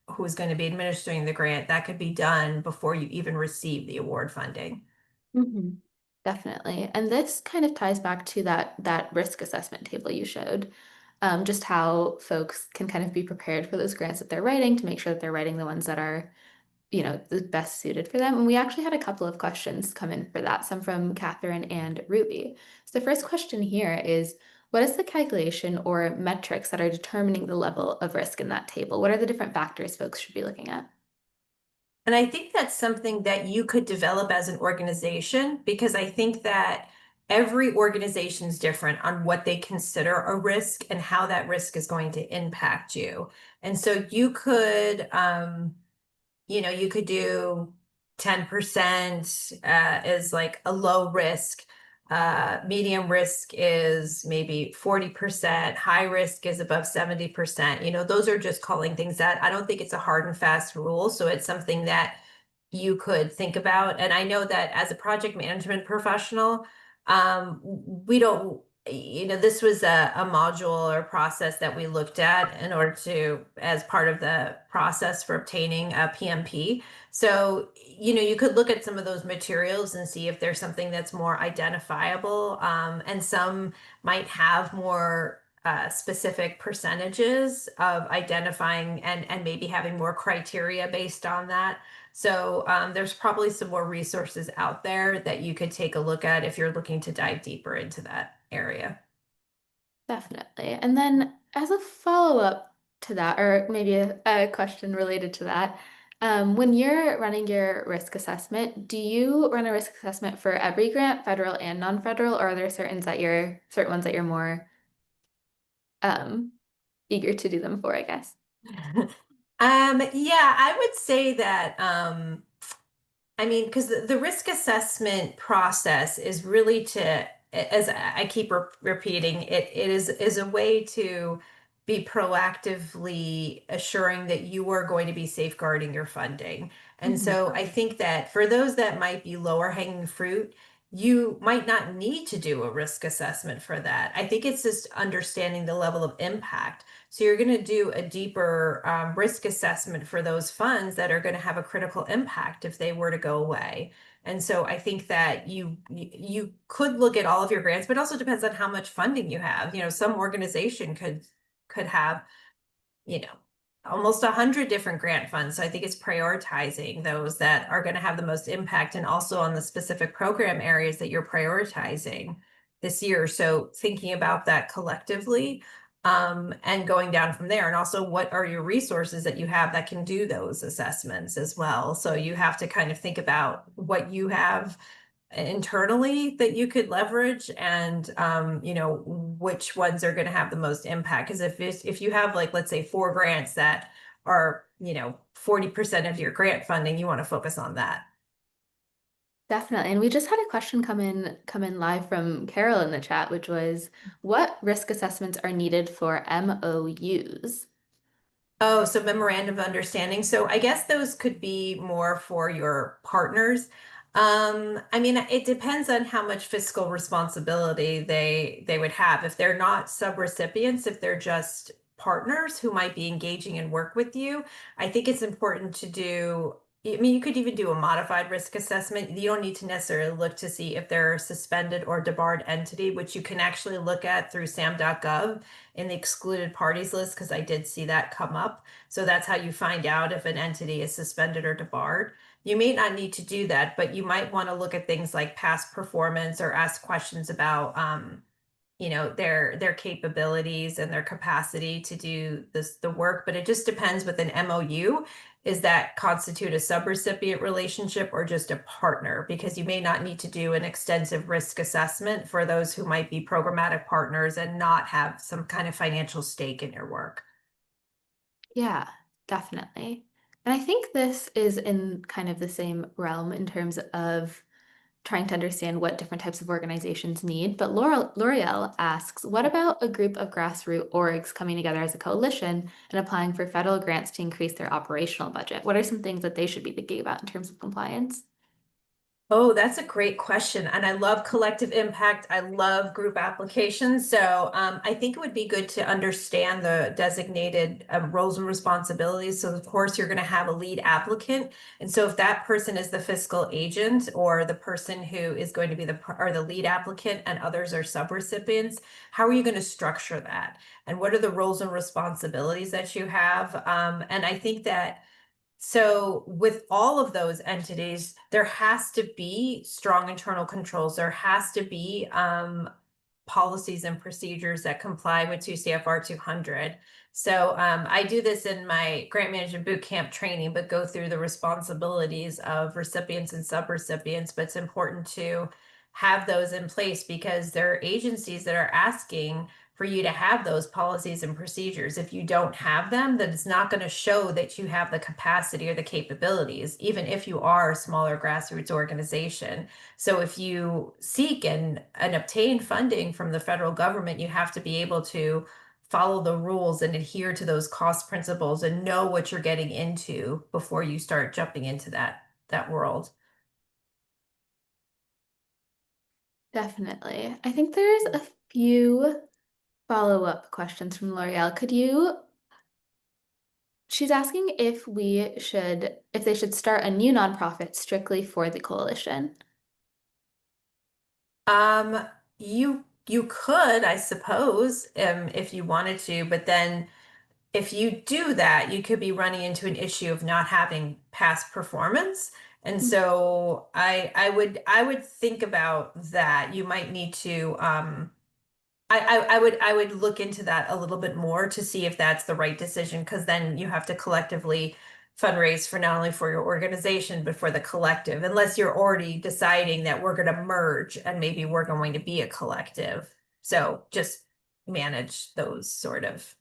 who's going to be administering the grant, that could be done before you even receive the award funding. Mhm. Definitely. And this kind of ties back to that risk assessment table you showed. Just how folks can kind of be prepared for those grants that they're writing to make sure that they're writing the ones that are, the best suited for them. And we actually had a couple of questions come in for that, some from Catherine and Ruby. So the first question here is, what is the calculation or metrics that are determining the level of risk in that table? What are the different factors folks should be looking at? And I think that's something that you could develop as an organization, because I think that every organization is different on what they consider a risk and how that risk is going to impact you. And so you could do 10% is like a low risk. Medium risk is maybe 40%. High risk is above 70%. Those are just calling things that. I don't think it's a hard and fast rule. So it's something that you could think about. And I know that as a project management professional, we don't, this was a module or process that we looked at in order as part of the process for obtaining a PMP. So, you could look at some of those materials and see if there's something that's more identifiable. And some might have more specific percentages of identifying and maybe having more criteria based on that. So there's probably some more resources out there that you could take a look at if you're looking to dive deeper into that area. Definitely. And then as a follow-up to that, or maybe a question related to that, when you're running your risk assessment, do you run a risk assessment for every grant, federal and non-federal, or are there certain ones that you're more um, eager to do them for, I guess? Yeah, I would say that I mean, because the risk assessment process is really as I keep repeating, it is a way to be proactively assuring that you are going to be safeguarding your funding. And Mhm. so I think that for those that might be lower hanging fruit, you might not need to do a risk assessment for that. I think it's just understanding the level of impact. So you're going to do a deeper risk assessment for those funds that are going to have a critical impact if they were to go away. And so I think that you could look at all of your grants, but it also depends on how much funding you have. Some organization could have, you know, almost 100 different grant funds. So I think it's prioritizing those that are going to have the most impact, and also on the specific program areas that you're prioritizing this year. So thinking about that collectively, and going down from there. And also, what are your resources that you have that can do those assessments as well? So you have to kind of think about what you have internally that you could leverage, and which ones are going to have the most impact. Because if you have, like, let's say 4 grants that are 40% of your grant funding, you want to focus on that. Definitely. And we just had a question come in live from Carol in the chat, which was, what risk assessments are needed for MOUs? Oh, so memorandum of understanding. So I guess those could be more for your partners. I mean, it depends on how much fiscal responsibility they would have. If they're not subrecipients, if they're just partners who might be engaging in work with you, I think it's important to do. I mean, you could even do a modified risk assessment. You don't need to necessarily look to see if they're a suspended or debarred entity, which you can actually look at through sam.gov in the excluded parties list, because I did see that come up. So that's how you find out if an entity is suspended or debarred. you may not need to do that, but you might want to look at things like past performance or ask questions about their capabilities and their capacity to do the work. But it just depends with an MOU. Is that constitute a subrecipient relationship or just a partner? Because you may not need to do an extensive risk assessment for those who might be programmatic partners and not have some kind of financial stake in your work. Yeah, definitely. And I think this is in kind of the same realm in terms of trying to understand what different types of organizations need. But L'Oreal asks, what about a group of grassroots orgs coming together as a coalition and applying for federal grants to increase their operational budget? What are some things that they should be thinking about in terms of compliance? Oh, that's a great question. And I love collective impact. I love group applications. So I think it would be good to understand the designated roles and responsibilities. So of course, you're going to have a lead applicant. And so if that person is the fiscal agent or the person who is going to be the lead applicant and others are subrecipients, how are you going to structure that? And what are the roles and responsibilities that you have? And I think that so with all of those entities, there has to be strong internal controls. There has to be policies and procedures that comply with 2 CFR 200. So I do this in my grant management boot camp training, but go through the responsibilities of recipients and subrecipients. But it's important to have those in place because there are agencies that are asking for you to have those policies and procedures. If you don't have them, then it's not going to show that you have the capacity or the capabilities, even if you are a smaller grassroots organization. So if you seek and obtain funding from the federal government, you have to be able to follow the rules and adhere to those cost principles and know what you're getting into before you start jumping into that world. Definitely. I think there's a few follow-up questions from L'Oreal. She's asking if they should start a new nonprofit strictly for the coalition. Um, you could, I suppose, if you wanted to, but then if you do that, you could be running into an issue of not having past performance. And so I would think about that. You might need to I would look into that a little bit more to see if that's the right decision, because then you have to collectively fundraise for not only for your organization, but for the collective, unless you're already deciding that we're going to merge and maybe we're going to be a collective. So just manage those sort of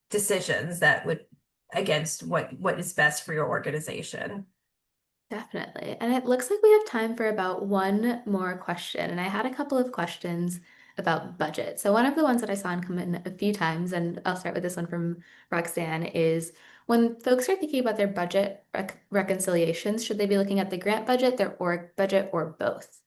decisions that would against what is best for your organization. Definitely. And it looks like we have time for about one more question. And I had a couple of questions about budget. So one of the ones that I saw come in a few times, and I'll start with this one from Roxanne, is when folks are thinking about their budget reconciliations, should they be looking at the grant budget, their org budget, or both?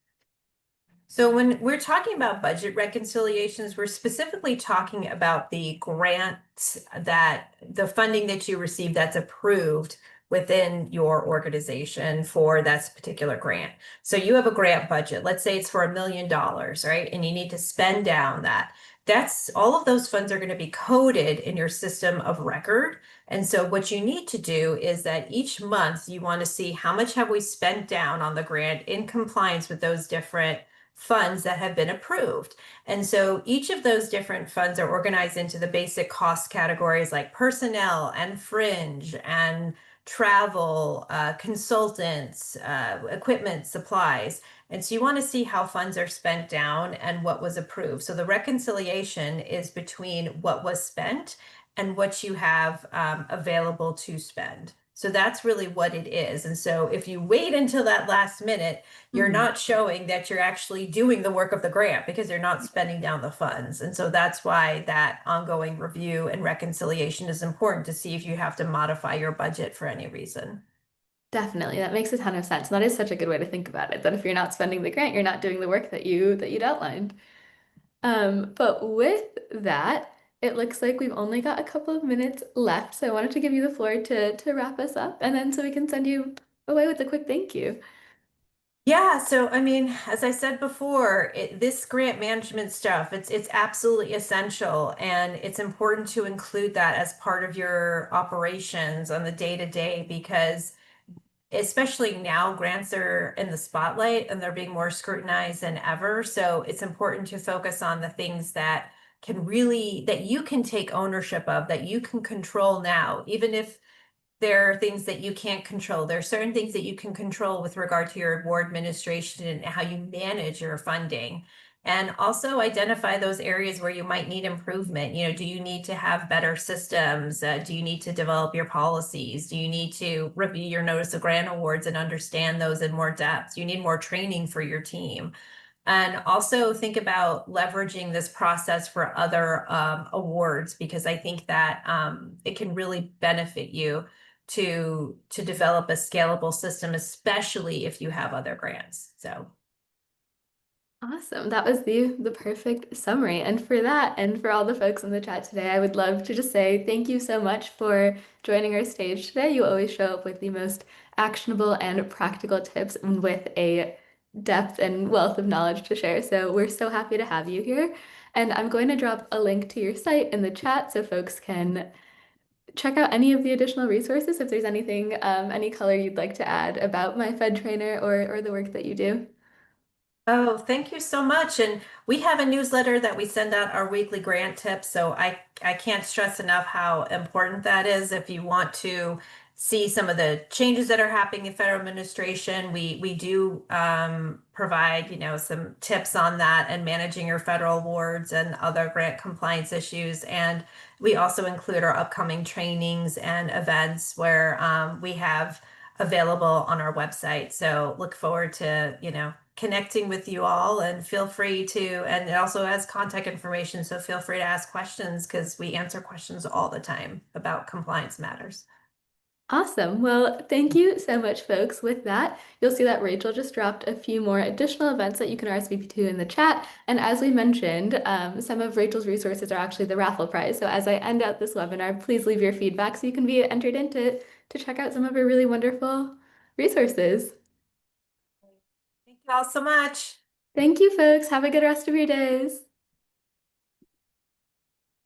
So when we're talking about budget reconciliations, we're specifically talking about the grants that the funding that you receive that's approved within your organization for that particular grant. So you have a grant budget. Let's say it's for $1 million, right? And you need to spend down that. That's all of those funds are going to be coded in your system of record. And so what you need to do is that each month you want to see how much have we spent down on the grant in compliance with those different funds that have been approved. And so each of those different funds are organized into the basic cost categories like personnel and fringe and travel, consultants, equipment, supplies. And so you want to see how funds are spent down and what was approved. So the reconciliation is between what was spent and what you have available to spend. So that's really what it is. And so if you wait until that last minute, you're not showing that you're actually doing the work of the grant because you're not spending down the funds. And so that's why that ongoing review and reconciliation is important to see if you have to modify your budget for any reason. Definitely. That makes a ton of sense. That is such a good way to think about it, that if you're not spending the grant, you're not doing the work that you'd outlined. But with that, it looks like we've only got a couple of minutes left. So I wanted to give you the floor to wrap us up and then so we can send you away with a quick thank you. Yeah, so I mean, as I said before, this grant management stuff, it's absolutely essential, and it's important to include that as part of your operations on the day to day because especially now, grants are in the spotlight and they're being more scrutinized than ever. So it's important to focus on the things that that you can take ownership of, that you can control now, even if there are things that you can't control. There are certain things that you can control with regard to your award administration and how you manage your funding. And also identify those areas where you might need improvement. Do you need to have better systems? Do you need to develop your policies? Do you need to review your notice of grant awards and understand those in more depth? Do you need more training for your team? And also think about leveraging this process for other awards, because I think that it can really benefit you to develop a scalable system, especially if you have other grants. So Awesome. That was the perfect summary. And for that, and for all the folks in the chat today, I would love to just say thank you so much for joining our stage today. You always show up with the most actionable and practical tips and with a depth and wealth of knowledge to share. So we're so happy to have you here. And I'm going to drop a link to your site in the chat so folks can check out any of the additional resources if there's anything, any color you'd like to add about MyFedTrainer or the work that you do. oh, thank you so much. And we have a newsletter that we send out our weekly grant tips. So I can't stress enough how important that is. If you want to see some of the changes that are happening in federal administration, we do provide, some tips on that and managing your federal awards and other grant compliance issues. And we also include our upcoming trainings and events where we have available on our website. So look forward to, connecting with you all, and feel free to, and it also has contact information. So feel free to ask questions because we answer questions all the time about compliance matters. Awesome. Well, thank you so much, folks. With that, you'll see that Rachel just dropped a few more additional events that you can RSVP to in the chat. And as we mentioned, some of Rachel's resources are actually the raffle prize. So as I end out this webinar, please leave your feedback so you can be entered into to check out some of her really wonderful resources. Thank you all so much. Thank you, folks. Have a good rest of your days.